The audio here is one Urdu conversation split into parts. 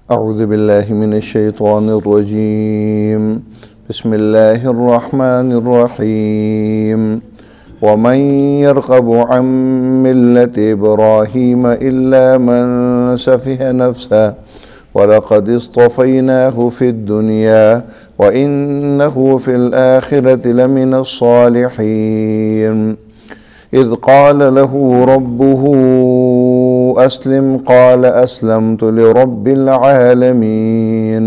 اعوذ باللہ من الشیطان الرجیم بسم اللہ الرحمن الرحیم ومن يرغب عن ملة إبراهيم إلا من سفه نفسه وَلَقَدِ اصْطَفَيْنَاهُ فِي الدُّنْيَا وَإِنَّهُ فِي الْآخِرَةِ لَمِنَ الصَّالِحِينَ إِذْ قَالَ لَهُ رَبُّهُ أَسْلِمْ قَالَ أَسْلَمْتُ لِرَبِّ الْعَالَمِينَ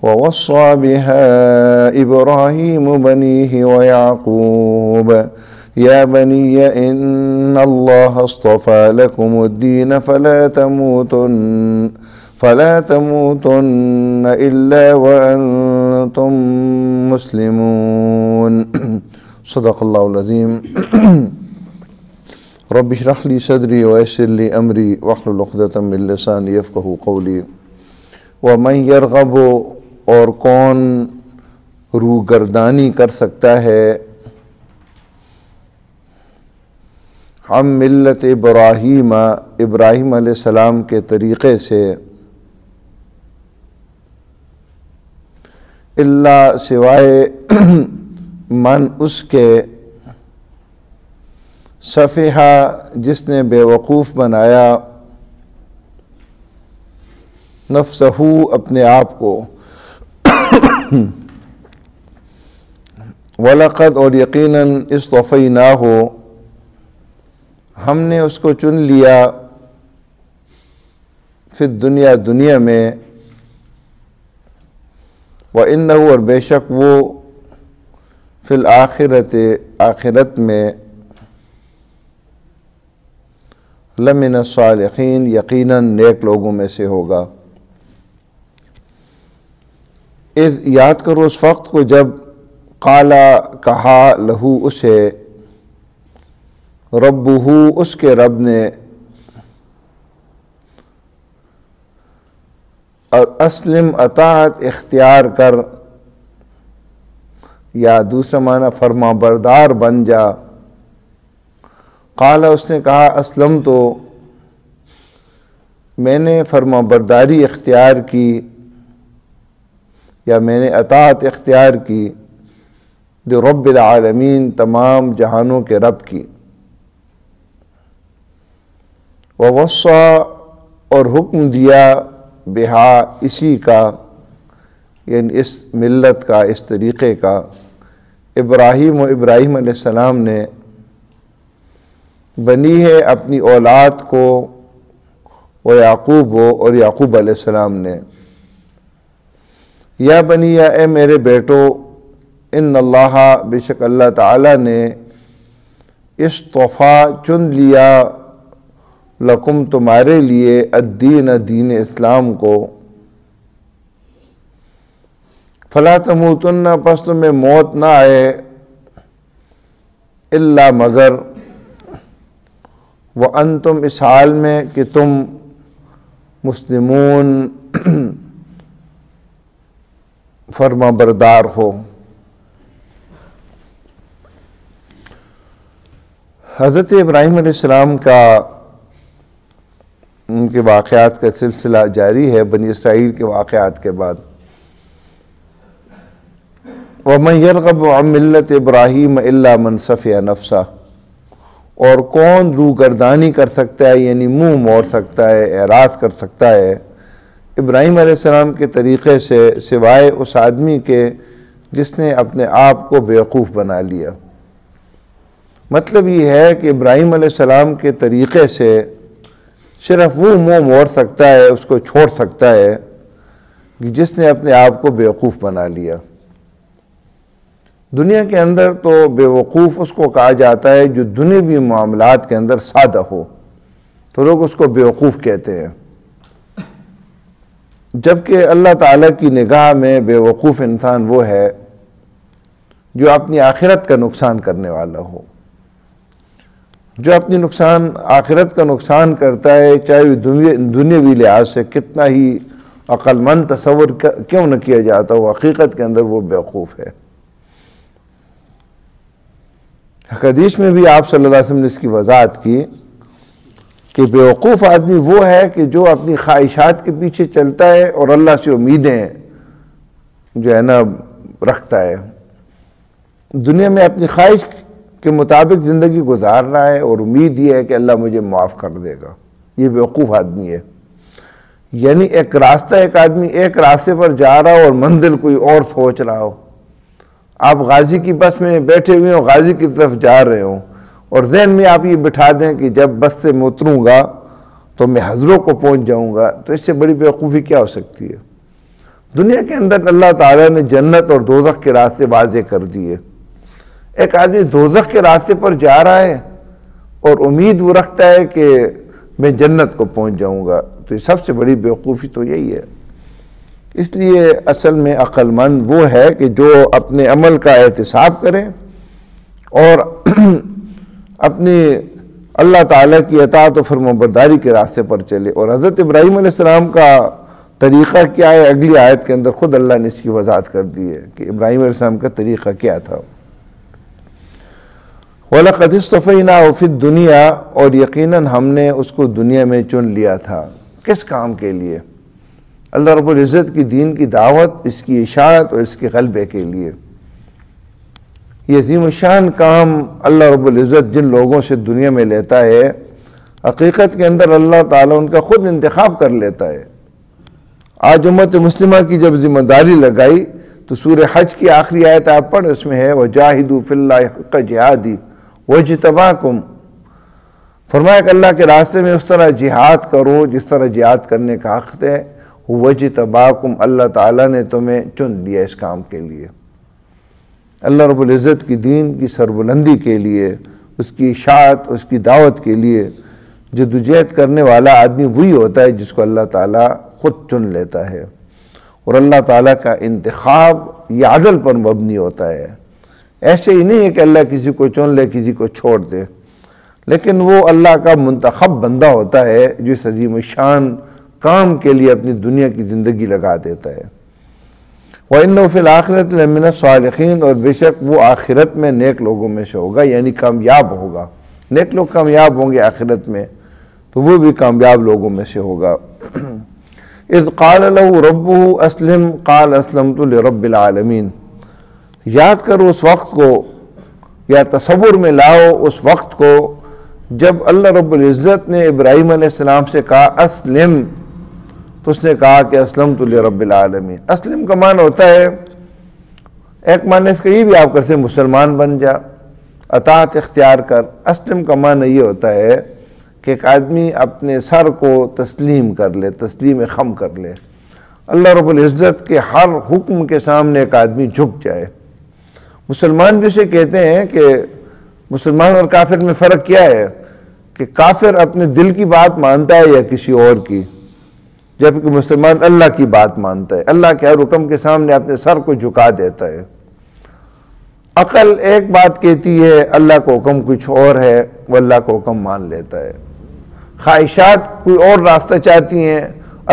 وَوَصَّى بِهَا إِبْرَاهِيمُ بَنِيهِ وَيَعْقُوبَ يَا بَنِيَّ إِنَّ اللَّهَ اصْطَفَى لَكُمُ الدِّينَ فلا تموتن إلا وأنتم مسلمون صدق اللہ العظیم رب اشرح لی صدری ویسر لی امری واحلل عقدۃ من لسانی یفقہوا قولی ومن یرغب اور کون روگردانی کر سکتا ہے ہم ملت ابراہیم علیہ السلام کے طریقے سے اللہ سوائے من اس کے سفیہا جس نے بے وقوف بنایا نفسہو اپنے آپ کو وَلَقَدْ اور یقیناً اصْطَفَيْنَاهُ ہم نے اس کو چن لیا فی الدنیا دنیا میں وَإِنَّهُ اور بے شک وہ فی الآخرت آخرت میں لمن الصالحین یقیناً نیک لوگوں میں سے ہوگا اذ یاد کرو اس وقت کو جب قالا کہا لہو اسے ربہ اس کے رب نے اسلم اطاعت اختیار کر یا دوسرا معنی فرما بردار بن جا قال اس نے کہا اسلم تو میں نے فرما برداری اختیار کی یا میں نے اطاعت اختیار کی رب العالمین تمام جہانوں کے رب کی ووصى اور حکم دیا بہا اسی کا یعنی اس ملت کا اس طریقے کا ابراہیم علیہ السلام نے بنی ہے اپنی اولاد کو و یعقوب اور یعقوب علیہ السلام نے یا بنی اے میرے بیٹو ان اللہ بے شک اللہ تعالی نے اصطفیٰ چن لیا لکم تمہارے لیے الدین دین اسلام کو فلا تموتن پس تمہیں موت نہ آئے الا مگر وانتم اس حال میں کہ تم مسلمون فرما بردار ہو حضرت ابراہیم علیہ السلام کا ان کے واقعات کا سلسلہ جاری ہے بنی اسرائیل کے واقعات کے بعد وَمَنْ يَرْغَبُ عَنْ مِلَّةِ إِبْرَاهِيمَ إِلَّا مَنْ سَفِهَ نَفْسَهُ اور کون روگردانی کر سکتا ہے یعنی منہ موڑ سکتا ہے اعراض کر سکتا ہے ابراہیم علیہ السلام کے طریقے سے سوائے اس آدمی کے جس نے اپنے آپ کو بیوقوف بنا لیا مطلب یہ ہے کہ ابراہیم علیہ السلام کے طریقے سے صرف وہ منہ موڑ سکتا ہے اس کو چھوڑ سکتا ہے جس نے اپنے آپ کو بیوقوف بنا لیا دنیا کے اندر تو بیوقوف اس کو کہا جاتا ہے جو دنیاوی معاملات کے اندر سادہ ہو تو لوگ اس کو بیوقوف کہتے ہیں جبکہ اللہ تعالیٰ کی نگاہ میں بیوقوف انسان وہ ہے جو اپنی آخرت کا نقصان کرنے والا ہو جو اپنی آخرت کا نقصان کرتا ہے چاہے دنیاوی لحاظ سے کتنا ہی عقل مند تصور کیوں نہ کیا جاتا ہو حقیقت کے اندر وہ بیوقوف ہے حدیث میں بھی آپ صلی اللہ علیہ وسلم نے اس کی وضاحت کی کہ بیوقوف آدمی وہ ہے کہ جو اپنی خواہشات کے پیچھے چلتا ہے اور اللہ سے امیدیں جو ہے نا رکھتا ہے، دنیا میں اپنی خواہش کے مطابق زندگی گزار رہا ہے اور امید یہ ہے کہ اللہ مجھے معاف کر دے گا، یہ بیوقوف آدمی ہے۔ یعنی ایک آدمی ایک راستے پر جا رہا ہو اور منزل کوئی اور سوچ رہا ہو۔ آپ غازی کی بس میں بیٹھے ہوئے ہوں، غازی کی طرف جا رہے ہوں، اور ذہن میں آپ یہ بٹھا دیں کہ جب بس سے میں اتروں گا تو میں حضروں کو پہنچ جاؤں گا، تو اس سے بڑی بیوقوفی کیا ہو سکتی ہے؟ دنیا کے اندر اللہ تعالیٰ نے جنت اور دوزخ کے راستے واضح کر دیے۔ ایک آدمی دوزخ کے راستے پر جا رہا ہے اور امید وہ رکھتا ہے کہ میں جنت کو پہنچ جاؤں گا، تو یہ سب سے بڑی بیوقوفی تو یہی ہے۔ اس لیے اصل میں عقل مند وہ ہے کہ جو اپنے عمل کا احتساب کرے اور اپنی اللہ تعالیٰ کی اطاعت و فرمانبرداری کے راستے پر چلے۔ اور حضرت ابراہیم علیہ السلام کا طریقہ کیا ہے، اگلی آیت کے اندر خود اللہ نے اس کی وضاحت کر دی ہے کہ ابراہیم علیہ السلام کا طریقہ کیا تھا۔ وَلَقَدِ اصْطَفَيْنَاهُ فِي الدُّنْيَا، اور یقیناً ہم نے اس کو دنیا میں چن لیا تھا۔ کس کام کے لیے؟ اللہ رب العزت کی دین کی دعوت، اس کی اشاعت اور اس کے غلبے کے لیے۔ یہ عظیم الشان کام اللہ رب العزت جن لوگوں سے دنیا میں لیتا ہے، حقیقت کے اندر اللہ تعالیٰ ان کا خود انتخاب کر لیتا ہے۔ آج امت مسلمہ کی جب ذمہ داری لگائی تو سورہ حج کی آخری آیت آپ پڑھ، اس میں ہے وَجَاهِدُوا فِي اللَّهِ حَقَّ جِهَادِهِ وَاجْتَبَاكُمْ، فرمایا کہ اللہ کے راستے میں اس طرح جہاد کرو جس طرح جہاد کرنے کا حق ہے۔ وَاجْتَبَاكُمْ، اللہ تعالیٰ نے تمہیں چن دیا اس کام کے لیے، اللہ رب العزت کی دین کی سربلندی کے لیے، اس کی اشاعت، اس کی دعوت کے لیے جدوجہد کرنے والا آدمی وہی ہوتا ہے جس کو اللہ تعالیٰ خود چن لیتا ہے۔ اور اللہ تعالیٰ کا انتخاب یہ عدل پر مبنی ہوتا ہے، ایسے ہی نہیں ہے کہ اللہ کسی کو چن لے کسی کو چھوڑ دے، لیکن وہ اللہ کا منتخب بندہ ہوتا ہے جو اس عظیم الشان کام کے لیے اپنی دنیا کی زندگی لگا دیتا ہے۔ وَإِنَّهُ فِي الْآخِرَةِ لَمِنَ الصَّالِحِينَ، اور بے شک وہ آخرت میں نیک لوگوں میں سے ہوگا، یعنی کامیاب ہوگا۔ نیک لوگ کامیاب ہوں گے آخرت میں، تو وہ بھی کامیاب لوگوں میں سے ہوگا۔ اذ قال له ربه اسلم قال اسلمت لرب العالمین، یاد کرو اس وقت کو، یا تصور میں لاؤ اس وقت کو جب اللہ رب العزت نے ابراہیم علیہ السلام سے کہا اسلم، تو اس نے کہا کہ اسلمت لرب العالمین۔ اسلم کا معنی ہوتا ہے، ایک معنی اس کا یہ بھی آپ کر سے مسلمان بن جا، اطاعت اختیار کر۔ اسلم کا معنی یہ ہوتا ہے کہ ایک آدمی اپنے سر کو تسلیم کر لے، تسلیم خم کر لے، اللہ رب العزت کے ہر حکم کے سامنے ایک آدمی جھک جائے۔ مسلمان بھی اسے کہتے ہیں کہ مسلمان اور کافر میں فرق کیا ہے کہ کافر اپنے دل کی بات مانتا ہے یا کسی اور کی، جبکہ مسلمان اللہ کی بات مانتا ہے، اللہ کے ہر حکم کے سامنے اپنے سر کو جھکا دیتا ہے۔ عقل ایک بات کہتی ہے، اللہ کا حکم کچھ اور ہے، وہ اللہ کا حکم مان لیتا ہے۔ خواہشات کوئی اور راستہ چاہتی ہیں،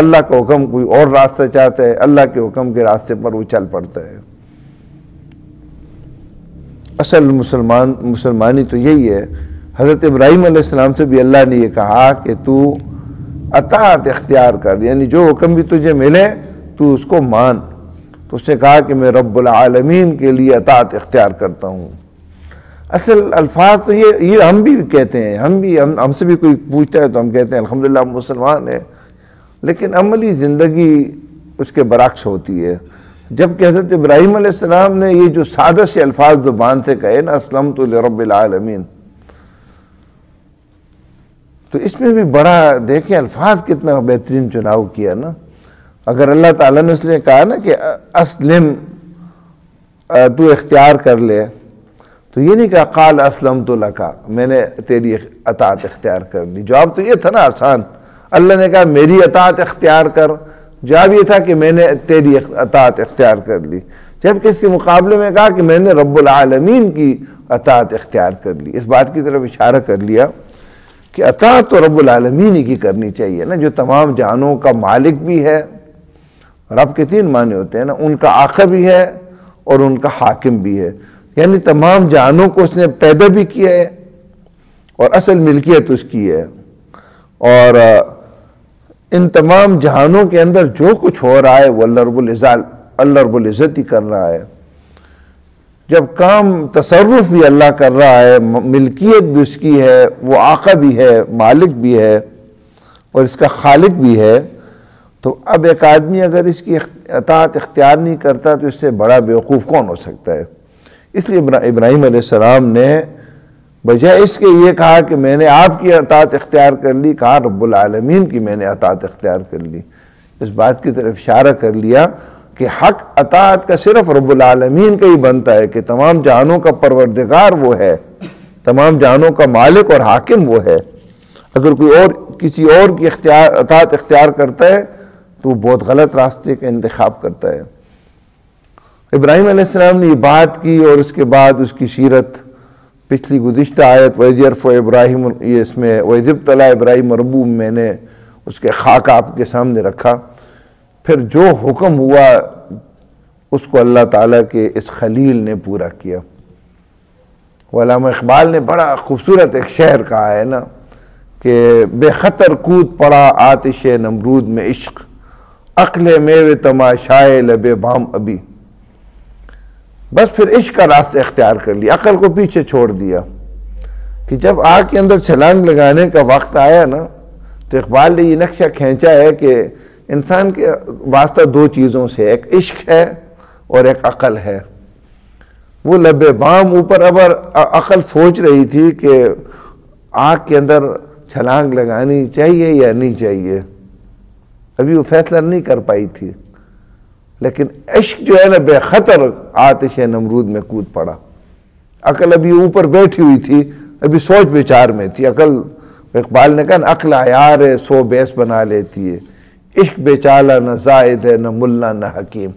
اللہ کا حکم کوئی اور راستہ چاہتا ہے، اللہ کے حکم کے راستے پر وہ چل پڑتا ہے۔ اصل مسلمانی تو یہی ہے۔ حضرت ابراہیم علیہ السلام سے بھی اللہ نے یہ کہا کہ تو اطاعت اختیار کر، یعنی جو حکم بھی تجھے ملے تو اس کو مان۔ تو اس نے کہا کہ میں رب العالمین کے لیے اطاعت اختیار کرتا ہوں۔ اصل الفاظ تو یہ ہم بھی کہتے ہیں، ہم سے بھی کوئی پوچھتا ہے تو ہم کہتے ہیں الحمدللہ ہم مسلمان ہیں، لیکن عملی زندگی اس کے برعکس ہوتی ہے۔ جبکہ حضرت ابراہیم علیہ السلام نے یہ جو سادہ سے الفاظ زبان سے کہے نا اسلمت لرب العالمین، تو اس میں بھی بڑا دیکھیں الفاظ کتنا بہترین چناؤ کیا نا۔ اگر اللہ تعالیٰ نے اس لیے کہا نا کہ اسلم، تو اختیار کر لے، تو یہ نہیں کہا قال اسلمت لک، میں نے تیری اطاعت اختیار کر لی۔ جواب تو یہ تھا نا آسان، اللہ نے کہا میری اطاعت اختیار کر، جواب یہ تھا کہ میں نے تیری اطاعت اختیار کر لی، جبکہ اس کے مقابلے میں کہا کہ میں نے رب العالمین کی اطاعت اختیار کر لی۔ اس بات کی طرف اشارہ کر لیا کہ اطاعت تو رب العالمین ہی کی کرنی چاہیے نا، جو تمام جہانوں کا مالک بھی ہے۔ رب کے تین معنی ہوتے ہیں نا، ان کا آقا بھی ہے اور ان کا حاکم بھی ہے، یعنی تمام جہانوں کو اس نے پیدا بھی کیا ہے اور اصل ملکیت اس کی ہے، اور ان تمام جہانوں کے اندر جو کچھ ہو رہا ہے وہ اللہ رب العزت ہی کر رہا ہے۔ جب کام تصرف بھی اللہ کر رہا ہے، ملکیت بھی اس کی ہے، وہ آقا بھی ہے، مالک بھی ہے اور اس کا خالق بھی ہے، تو اب ایک آدمی اگر اس کی اطاعت اختیار نہیں کرتا تو اس سے بڑا بیوقوف کون ہو سکتا ہے؟ اس لیے ابراہیم علیہ السلام نے بجائے اس کے یہ کہا کہ میں نے آپ کی اطاعت اختیار کر لی، کہا رب العالمین کی میں نے اطاعت اختیار کر لی۔ اس بات کی طرف اشارہ کر لیا کہ حق اطاعت کا صرف رب العالمین کا ہی بنتا ہے، کہ تمام جہانوں کا پروردگار وہ ہے، تمام جہانوں کا مالک اور حاکم وہ ہے۔ اگر کوئی اور کسی اور کی اطاعت اختیار کرتا ہے تو وہ بہت غلط راستے کا انتخاب کرتا ہے۔ ابراہیم علیہ السلام نے یہ بات کی اور اس کے بعد اس کی سیرت پچھلی گزشتہ آیت وَإِذْ يَرْفَعُ إِبْرَاهِيمُ یہ اس میں وَإِذِ ابْتَلَىٰ إِبْرَاهِيمَ رَبُّهُ میں نے اس کے خاکہ آپ کے سامنے رکھا، پھر جو حکم ہوا اس کو اللہ تعالیٰ کے اس خلیل نے پورا کیا۔ علامہ اقبال نے بڑا خوبصورت ایک شعر کہا ہے نا کہ بے خطر کود پڑا آتش نمرود میں عشق، عقل میوے تماشائے لبے بام ابھی۔ بس پھر عشق کا راستہ اختیار کر لیا، عقل کو پیچھے چھوڑ دیا کہ جب آگ کے اندر چھلانگ لگانے کا وقت آیا نا تو اقبال نے یہ نقشہ کھینچا ہے کہ انسان کے واسطہ دو چیزوں سے، ایک عشق ہے اور ایک عقل ہے۔ وہ لب بام اوپر ابر عقل سوچ رہی تھی کہ آگ کے اندر چھلانگ لگانی چاہیے یا نہیں چاہیے، ابھی وہ فیصلہ نہیں کر پائی تھی، لیکن عشق جو ہے نا بے خطر آتش نمرود میں کود پڑا۔ عقل ابھی اوپر بیٹھی ہوئی تھی، ابھی سوچ بچار میں تھی۔ عقل، اقبال نے کہا نا عقل عیار ہے سو بیس بنا لیتی ہے، عشق بے چالہ نہ زائد ہے نہ ملا نہ حکیم،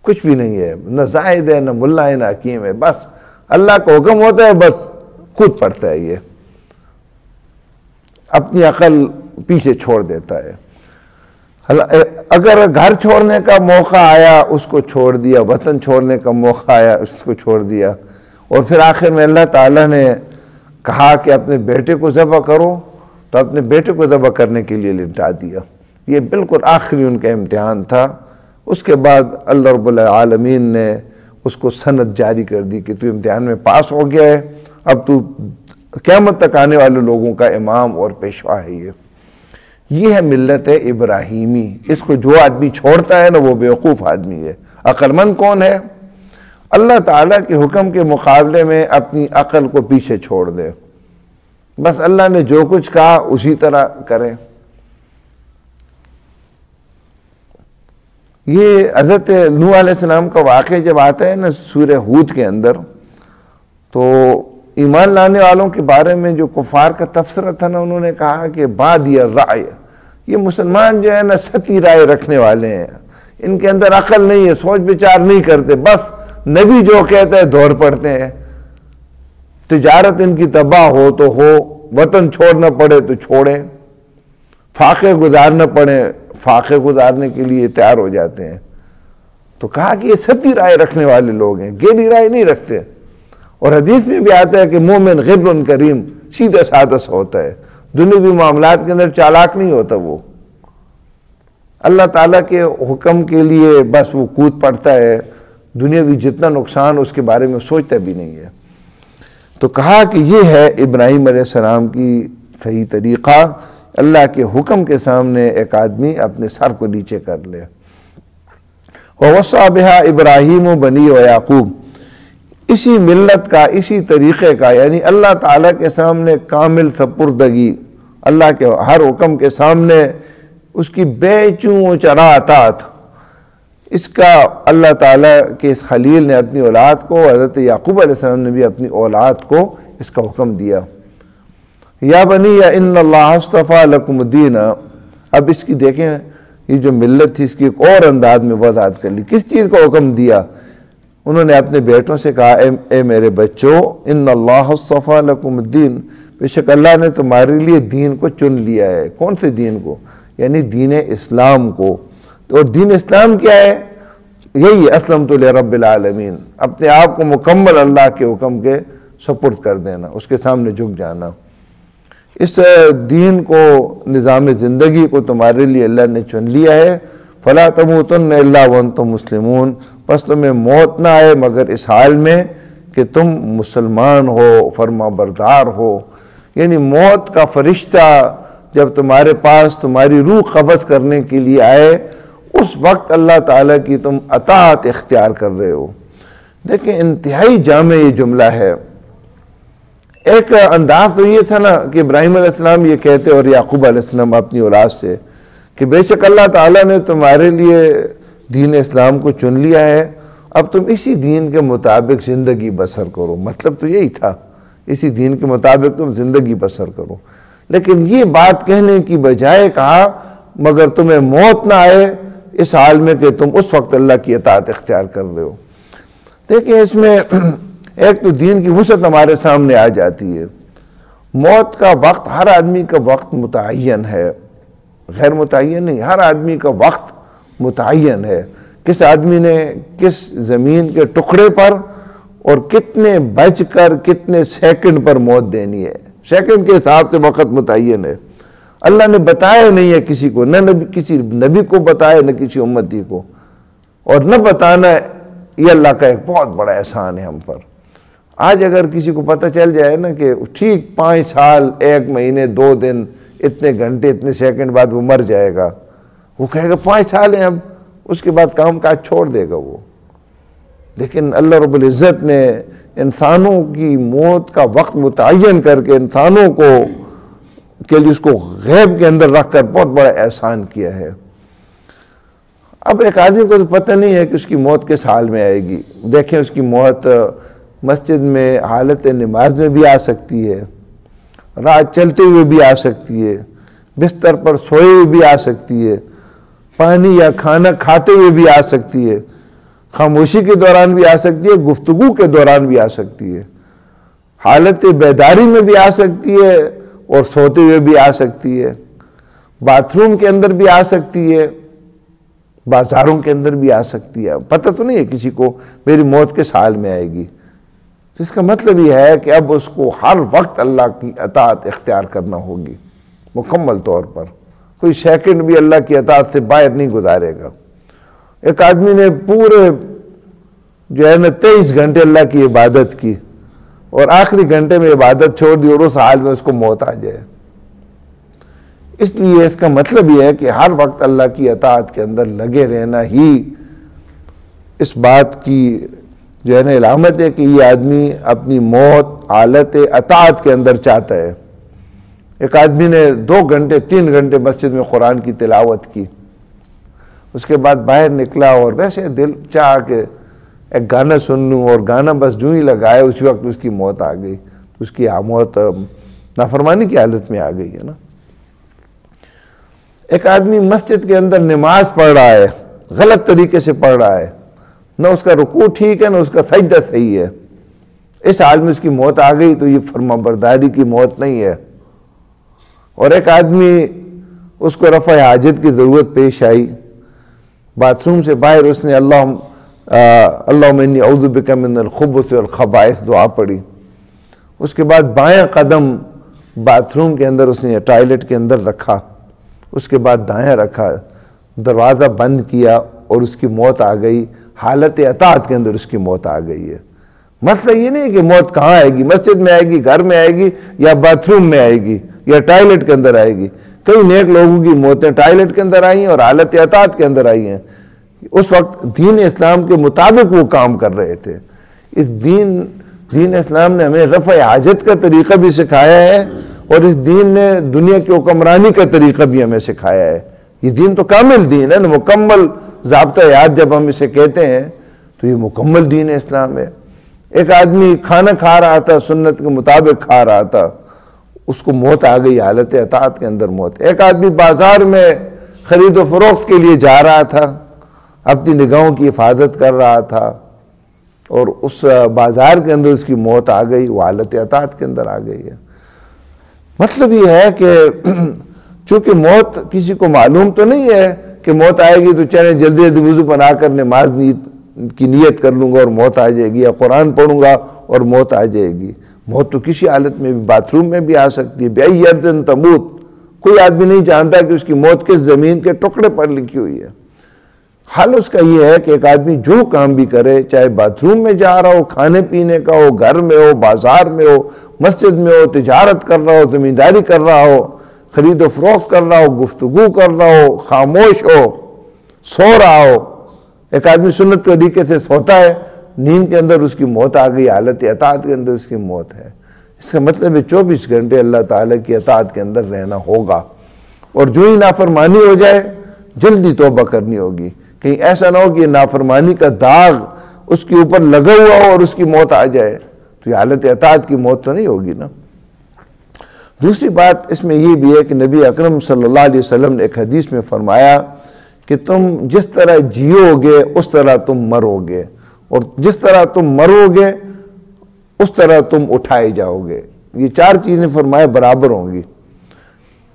کچھ بھی نہیں ہے، نہ زائد ہے نہ ملا ہے نہ حکیم ہے، بس اللہ کا حکم ہوتا ہے بس کود پڑتا ہے، یہ اپنی عقل پیچھے چھوڑ دیتا ہے۔ اگر گھر چھوڑنے کا موقع آیا اس کو چھوڑ دیا، وطن چھوڑنے کا موقع آیا اس کو چھوڑ دیا، اور پھر آخر میں اللہ تعالیٰ نے کہا کہ اپنے بیٹے کو ذبح کرو تو اپنے بیٹے کو ذبح کرنے کے لیے لٹا دیا۔ یہ بالکل آخری ان کا امتحان تھا۔ اس کے بعد اللہ رب العالمین نے اس کو سند جاری کر دی کہ تو امتحان میں پاس ہو گیا ہے، اب تو قیامت تک آنے والے لوگوں کا امام اور پیشوا ہے۔ یہ ہے ملت ابراہیمی۔ اس کو جو آدمی چھوڑتا ہے نا وہ بیوقوف آدمی ہے۔ عقل مند کون ہے؟ اللہ تعالیٰ کے حکم کے مقابلے میں اپنی عقل کو پیچھے چھوڑ دے، بس اللہ نے جو کچھ کہا اسی طرح کرے۔ یہ حضرت نوح علیہ السلام کا واقعہ جب آتا ہے نا سورہ ہود کے اندر، تو ایمان لانے والوں کے بارے میں جو کفار کا تبصرہ تھا نا، انہوں نے کہا کہ بادی الرائے، یہ مسلمان جو ہے نا ستی رائے رکھنے والے ہیں، ان کے اندر عقل نہیں ہے، سوچ بچار نہیں کرتے، بس نبی جو کہتا ہے دور پڑتے ہیں۔ تجارت ان کی تباہ ہو تو ہو، وطن چھوڑنا پڑے تو چھوڑیں، فاقے گزارنا پڑے فاقے گزارنے کے لیے تیار ہو جاتے ہیں۔ تو کہا کہ یہ ستی رائے رکھنے والے لوگ ہیں، گہری رائے نہیں رکھتے۔ اور حدیث میں بھی آتا ہے کہ مومن غر کریم، سیدھا سادہ سا ہوتا ہے، دنیاوی معاملات کے اندر چالاک نہیں ہوتا، وہ اللہ تعالیٰ کے حکم کے لیے بس وہ کود پڑتا ہے، دنیاوی جتنا نقصان اس کے بارے میں سوچتا بھی نہیں ہے۔ تو کہا کہ یہ ہے ابراہیم علیہ السلام کی صحیح طریقہ، اللہ کے حکم کے سامنے ایک آدمی اپنے سر کو نیچے کر لے۔ وَوَصَّىٰ بِهَا ابراہیم بنی و یعقوب، اسی ملت کا، اسی طریقے کا، یعنی اللہ تعالیٰ کے سامنے کامل سپردگی، اللہ کے ہر حکم کے سامنے اس کی بے چوں چرا اطاعت، اس کا اللہ تعالیٰ کے اس خلیل نے اپنی اولاد کو، حضرت یعقوب علیہ السلام نے بھی اپنی اولاد کو اس کا حکم دیا۔ یا بنی ان اللہ اصطفیٰ لکم الدین، اب اس کی دیکھیں یہ جو ملت تھی اس کی ایک اور انداز میں وضاحت کر لی۔ کس چیز کا حکم دیا؟ انہوں نے اپنے بیٹوں سے کہا اے میرے بچوں، ان اللہ اصطفیٰ لکم الدین، بے شک اللہ نے تمہارے لیے دین کو چن لیا ہے۔ کون سے دین کو؟ یعنی دین اسلام کو۔ اور دین اسلام کیا ہے؟ یہی ہے اسلمت لرب العالمین، اپنے آپ کو مکمل اللہ کے حکم کے سپرد کر دینا، اس کے سامنے جھک جانا۔ اس دین کو، نظام زندگی کو تمہارے لیے اللہ نے چن لیا ہے۔ فَلَا تَمُوتُنَّ إِلَّا وَأَنْتُمْ مُسْلِمُونَ، پس تمہیں موت نہ آئے مگر اس حال میں کہ تم مسلمان ہو، فرما بردار ہو۔ یعنی موت کا فرشتہ جب تمہارے پاس تمہاری روح قبض کرنے کے لیے آئے، اس وقت اللہ تعالیٰ کی تم اطاعت اختیار کر رہے ہو۔ دیکھیں انتہائی جامع یہ جملہ ہے۔ ایک انداز تو یہ تھا نا کہ ابراہیم علیہ السلام یہ کہتے اور یعقوب علیہ السلام اپنی اولاد سے کہ بے شک اللہ تعالیٰ نے تمہارے لیے دین اسلام کو چن لیا ہے، اب تم اسی دین کے مطابق زندگی بسر کرو۔ مطلب تو یہی تھا، اسی دین کے مطابق تم زندگی بسر کرو۔ لیکن یہ بات کہنے کی بجائے کہا مگر تمہیں موت نہ آئے اس حال میں کہ تم اس وقت اللہ کی اطاعت اختیار کر رہے ہو۔ دیکھیں اس میں ایک تو دین کی وسعت ہمارے سامنے آ جاتی ہے۔ موت کا وقت، ہر آدمی کا وقت متعین ہے، غیر متعین نہیں، ہر آدمی کا وقت متعین ہے۔ کس آدمی نے کس زمین کے ٹکڑے پر اور کتنے بج کر کتنے سیکنڈ پر موت دینی ہے، سیکنڈ کے حساب سے وقت متعین ہے۔ اللہ نے بتایا نہیں ہے کسی کو، نہ کسی نبی کو بتایا، نہ کسی امتی کو، اور نہ بتانا یہ اللہ کا ایک بہت بڑا احسان ہے ہم پر۔ آج اگر کسی کو پتہ چل جائے نا کہ ٹھیک 5 سال 1 مہینے 2 دن اتنے گھنٹے اتنے سیکنڈ بعد وہ مر جائے گا، وہ کہے گا 5 سال ہیں اب، اس کے بعد کام کاج چھوڑ دے گا وہ۔ لیکن اللہ رب العزت نے انسانوں کی موت کا وقت متعین کر کے انسانوں کو کے لیے اس کو غیب کے اندر رکھ کر بہت بڑا احسان کیا ہے۔ اب ایک آدمی کو تو پتہ نہیں ہے کہ اس کی موت کس حال میں آئے گی۔ دیکھیں اس کی موت مسجد میں حالت نماز میں بھی آ سکتی ہے، رات چلتے ہوئے بھی آ سکتی ہے، بستر پر سوئے ہوئے بھی آ سکتی ہے، پانی یا کھانا کھاتے ہوئے بھی آ سکتی ہے، خاموشی کے دوران بھی آ سکتی ہے، گفتگو کے دوران بھی آ سکتی ہے، حالت بیداری میں بھی آ سکتی ہے اور سوتے ہوئے بھی آ سکتی ہے، باتھ روم کے اندر بھی آ سکتی ہے، بازاروں کے اندر بھی آ سکتی ہے۔ پتہ تو نہیں ہے کسی کو میری موت کس حال میں آئے گی۔ اس کا مطلب یہ ہے کہ اب اس کو ہر وقت اللہ کی اطاعت اختیار کرنا ہوگی مکمل طور پر، کوئی سیکنڈ بھی اللہ کی اطاعت سے باہر نہیں گزارے گا۔ ایک آدمی نے پورے جو ہے نا 23 گھنٹے اللہ کی عبادت کی اور آخری گھنٹے میں عبادت چھوڑ دی اور اس حال میں اس کو موت آ جائے۔ اس لیے اس کا مطلب یہ ہے کہ ہر وقت اللہ کی اطاعت کے اندر لگے رہنا ہی اس بات کی جو ہے نا علامت ہے کہ یہ آدمی اپنی موت حالت اطاعت کے اندر چاہتا ہے۔ ایک آدمی نے 2 گھنٹے 3 گھنٹے مسجد میں قرآن کی تلاوت کی، اس کے بعد باہر نکلا اور ویسے دل چاہ کہ ایک گانا سن لوں، اور گانا بس جو ہی لگائے اس وقت اس کی موت آ گئی۔ اس کی موت نافرمانی کی حالت میں آ گئی ہے نا۔ ایک آدمی مسجد کے اندر نماز پڑھ رہا ہے، غلط طریقے سے پڑھ رہا ہے، نہ اس کا رکوع ٹھیک ہے نہ اس کا سجدہ صحیح ہے، اس حال میں اس کی موت آ گئی تو یہ فرما برداری کی موت نہیں ہے۔ اور ایک آدمی اس کو رفع حاجت کی ضرورت پیش آئی، باتھ روم سے باہر اس نے اللہم انی اعوذ بک من الخبث والخبائث دعا پڑھی، اس کے بعد بائیں قدم باتھ روم کے اندر اس نے ٹوائلٹ کے اندر رکھا، اس کے بعد دائیں رکھا، دروازہ بند کیا اور اس کی موت آ گئی۔ حالت اطاعت کے اندر اس کی موت آ گئی ہے۔ مسئلہ یہ نہیں کہ موت کہاں آئے گی، مسجد میں آئے گی، گھر میں آئے گی، یا باتھ روم میں آئے گی، یا ٹوائلٹ کے اندر آئے گی۔ کئی نیک لوگوں کی موتیں ٹوائلٹ کے اندر آئی ہیں اور حالت اطاعت کے اندر آئی ہیں، اس وقت دین اسلام کے مطابق وہ کام کر رہے تھے۔ اس دین اسلام نے ہمیں رفع حاجت کا طریقہ بھی سکھایا ہے، اور اس دین نے دنیا کی حکمرانی کا طریقہ بھی ہمیں سکھایا ہے۔ یہ دین تو کامل دین ہے نا، مکمل ضابطہ حیات جب ہم اسے کہتے ہیں تو یہ مکمل دین اسلام ہے۔ ایک آدمی کھانا کھا رہا تھا، سنت کے مطابق کھا رہا تھا، اس کو موت آ گئی، حالت اطاعت کے اندر موت۔ ایک آدمی بازار میں خرید و فروخت کے لیے جا رہا تھا، اپنی نگاہوں کی حفاظت کر رہا تھا، اور اس بازار کے اندر اس کی موت آ گئی، وہ حالت اطاعت کے اندر آ گئی ہے۔ مطلب یہ ہے کہ چونکہ موت کسی کو معلوم تو نہیں ہے کہ موت آئے گی تو چلیں جلدی جلدی وضو بنا کر نماز کی نیت کر لوں گا اور موت آ جائے گی، یا قرآن پڑھوں گا اور موت آ جائے گی۔ موت تو کسی حالت میں بھی، باتھ روم میں بھی آ سکتی ہے۔ بِأَيِّ أَرْضٍ تَمُوتُ، کوئی آدمی نہیں جانتا کہ اس کی موت کس زمین کے ٹکڑے پر لکھی ہوئی ہے۔ حال اس کا یہ ہے کہ ایک آدمی جو کام بھی کرے، چاہے باتھ روم میں جا رہا ہو، کھانے پینے کا ہو، گھر میں ہو، بازار میں ہو، مسجد میں ہو، تجارت کر رہا ہو، زمینداری کر رہا ہو، خرید و فروخت کر رہا ہو، گفتگو کر رہا ہو، خاموش ہو، سو رہا ہو۔ ایک آدمی سنت طریقے سے سوتا ہے، نیند کے اندر اس کی موت آ گئی، حالت اطاعت کے اندر اس کی موت ہے۔ اس کا مطلب ہے 24 گھنٹے اللہ تعالیٰ کی اطاعت کے اندر رہنا ہوگا، اور جو ہی نافرمانی ہو جائے جلدی توبہ کرنی ہوگی۔ کہیں ایسا نہ ہو کہ یہ نافرمانی کا داغ اس کے اوپر لگا ہوا ہو اور اس کی موت آ جائے، تو یہ حالت اطاعت کی موت تو نہیں ہوگی نا۔ دوسری بات اس میں یہ بھی ہے کہ نبی اکرم صلی اللہ علیہ وسلم نے ایک حدیث میں فرمایا کہ تم جس طرح جیو گے اس طرح تم مرو گے، اور جس طرح تم مرو گے اس طرح تم اٹھائے جاؤ گے۔ یہ 4 چیزیں فرمائے برابر ہوں گی۔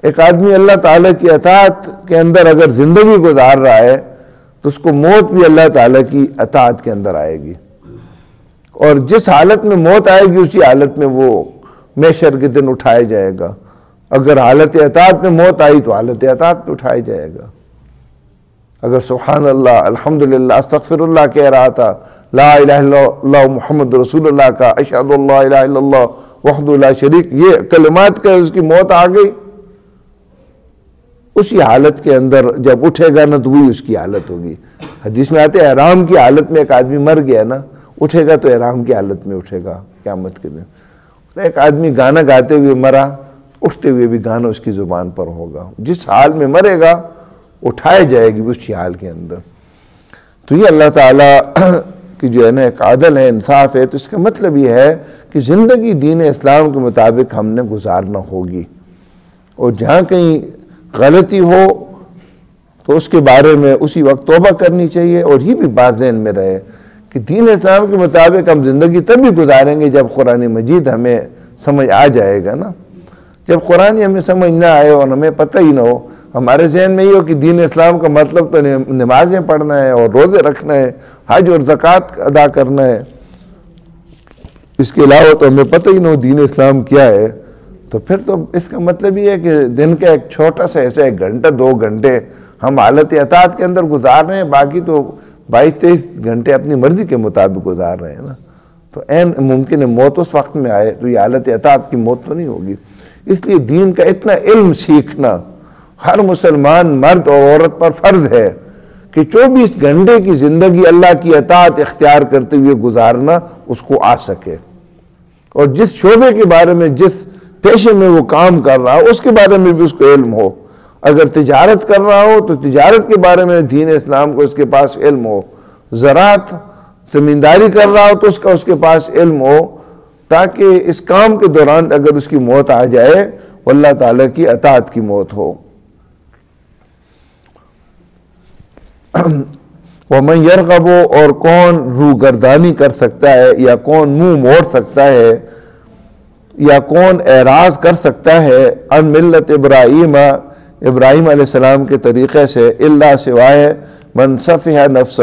ایک آدمی اللہ تعالیٰ کی اطاعت کے اندر اگر زندگی گزار رہا ہے تو اس کو موت بھی اللہ تعالیٰ کی اطاعت کے اندر آئے گی، اور جس حالت میں موت آئے گی اسی حالت میں وہ محشر کے دن اٹھایا جائے گا۔ اگر حالت اطاعت میں موت آئی تو حالت اطاعت میں اٹھایا جائے گا۔ اگر سبحان اللہ، الحمدللہ، استغفر اللہ کہہ رہا تھا، لا الہ الا اللہ محمد رسول اللہ کا، اشہد اللہ الہ الا اللہ وحدہ لا شریک، یہ کلمات کا اس کی موت آ گئی، اسی حالت کے اندر جب اٹھے گا نا تو وہی اس کی حالت ہوگی۔ حدیث میں آتے ہیں احرام کی حالت میں ایک آدمی مر گیا نا، اٹھے گا تو احرام کی حالت میں اٹھے گا قیامت کے دن۔ ایک آدمی گانا گاتے ہوئے مرا، اٹھتے ہوئے بھی گانا اس کی زبان پر ہوگا۔ جس حال میں مرے گا اٹھائے جائے گی اسی حال کے اندر۔ تو یہ اللہ تعالیٰ کی جو ہے نا ایک عدل ہے، انصاف ہے۔ تو اس کا مطلب یہ ہے کہ زندگی دین اسلام کے مطابق ہم نے گزارنا ہوگی، اور جہاں کہیں غلطی ہو تو اس کے بارے میں اسی وقت توبہ کرنی چاہیے۔ اور یہ بھی بات ذہن میں رہے کہ دین اسلام کے مطابق ہم زندگی تب بھی گزاریں گے جب قرآن مجید ہمیں سمجھ آ جائے گا نا۔ جب قرآن ہمیں سمجھ نہ آئے اور ہمیں پتہ ہی نہ ہو، ہمارے ذہن میں یہ ہو کہ دین اسلام کا مطلب تو نمازیں پڑھنا ہے اور روزے رکھنا ہے، حج اور زکوٰۃ ادا کرنا ہے، اس کے علاوہ تو ہمیں پتہ ہی نہ ہو دین اسلام کیا ہے، تو پھر تو اس کا مطلب یہ ہے کہ دن کا ایک چھوٹا سا ایسا 1 گھنٹہ 2 گھنٹے ہم حالت اطاعت کے اندر گزار رہے ہیں، باقی تو 22-23 گھنٹے اپنی مرضی کے مطابق گزار رہے ہیں نا۔ تو عین ممکن ہے موت اس وقت میں آئے، تو یہ حالت اطاعت کی موت تو نہیں ہوگی۔ اس لیے دین کا اتنا علم سیکھنا ہر مسلمان مرد اور عورت پر فرض ہے کہ 24 گھنٹے کی زندگی اللہ کی اطاعت اختیار کرتے ہوئے گزارنا اس کو آ سکے، اور جس شعبے کے بارے میں، جس پیشے میں وہ کام کر رہا ہو اس کے بارے میں بھی اس کو علم ہو۔ اگر تجارت کر رہا ہو تو تجارت کے بارے میں دین اسلام کو اس کے پاس علم ہو، زراعت زمینداری کر رہا ہو تو اس کے پاس علم ہو، تاکہ اس کام کے دوران اگر اس کی موت آ جائے وہ اللہ تعالیٰ کی اطاعت کی موت ہو۔ وَمَنْ يَرْغَبُ، اور کون روگردانی کر سکتا ہے یا کون منہ موڑ سکتا ہے یا کون اعراض کر سکتا ہے ان ملت ابراہیم، ابراہیم علیہ السلام کے طریقے سے، اللہ سوائے من صفح نفسہ،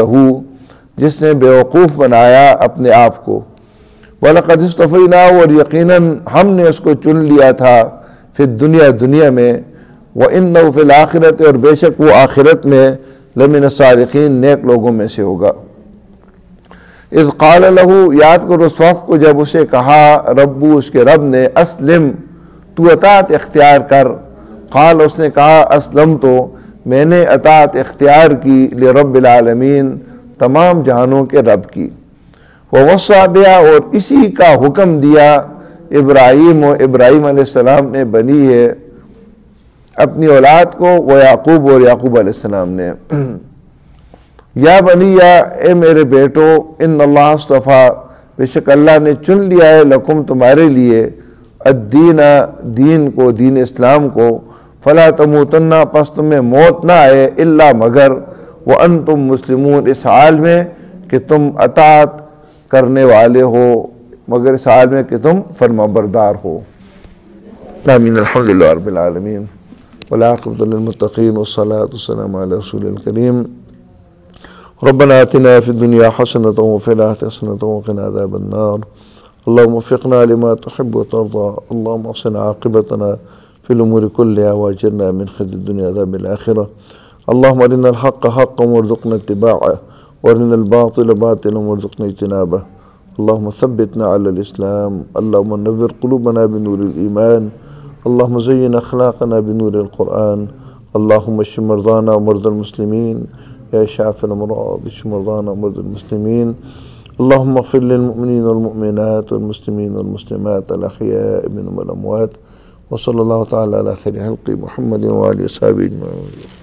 جس نے بیوقوف بنایا اپنے آپ کو، وَلَقَدْ اصْطَفَيْنَاهُ، اور یقیناً ہم نے اس کو چن لیا تھا، فی الدنیا، دنیا میں، وَإِنَّهُ فِي الْآخِرَةِ، اور بے شک وہ آخرت میں، لمن الصالحین، نیک لوگوں میں سے ہوگا۔ اذ قال لہ، یاد کرو اس وقت کو جب اسے کہا ربو، اس کے رب نے، اسلم، تو اطاعت اختیار کر، قال، اس نے کہا، اسلم، تو میں نے اطاعت اختیار کی، لرب العالمین، تمام جہانوں کے رب کی، ووصى بها، اور اسی کا حکم دیا ابراہیم علیہ السلام نے بنی ہے اپنی اولاد کو، وہ یعقوب اور یعقوب علیہ السلام نے، یا بنی، اے میرے بیٹو، ان اللہ اصطفیٰ، بے شک اللہ نے چن لیا ہے، لکم، تمہارے لیے، الدین، دین کو، دین اسلام کو، فلا تموتن، پس تمہیں موت نہ آئے، الا مگر، وانتم مسلمون، اس حال میں کہ تم اطاعت کرنے والے ہو، مگر اس حال میں کہ تم فرما بردار ہو۔ آمین، الحمدللہ رب العالمین، والعاقبۃ للمتقین، والصلاۃ والسلام علی رسول الکریم۔ ربنا آتنا فی الدنیا حسنۃ وفی الآخرۃ حسنۃ وقنا عذاب النار۔ اللهم وفقنا لما تحب وترضى. اللهم احسن عاقبتنا في الأمور كلها وأجرنا من خزي الدنيا وعذاب الآخرة. اللهم أرنا الحق حقا وارزقنا اتباعه، وأرنا الباطل باطلا وارزقنا اجتنابه. اللهم ثبتنا على الإسلام. اللهم نور قلوبنا بنور الإيمان. اللهم زين أخلاقنا بنور القرآن. اللهم اشف مرضانا ومرضى المسلمين يا شافي الأمراض، اشف مرضانا ومرضى المسلمين. اللهم اغفر للمؤمنين والمؤمنات والمسلمين والمسلمات الأحياء منهم والأموات. وصلى الله تعالى على خير خلق محمد وآله وصحبه أجمعين.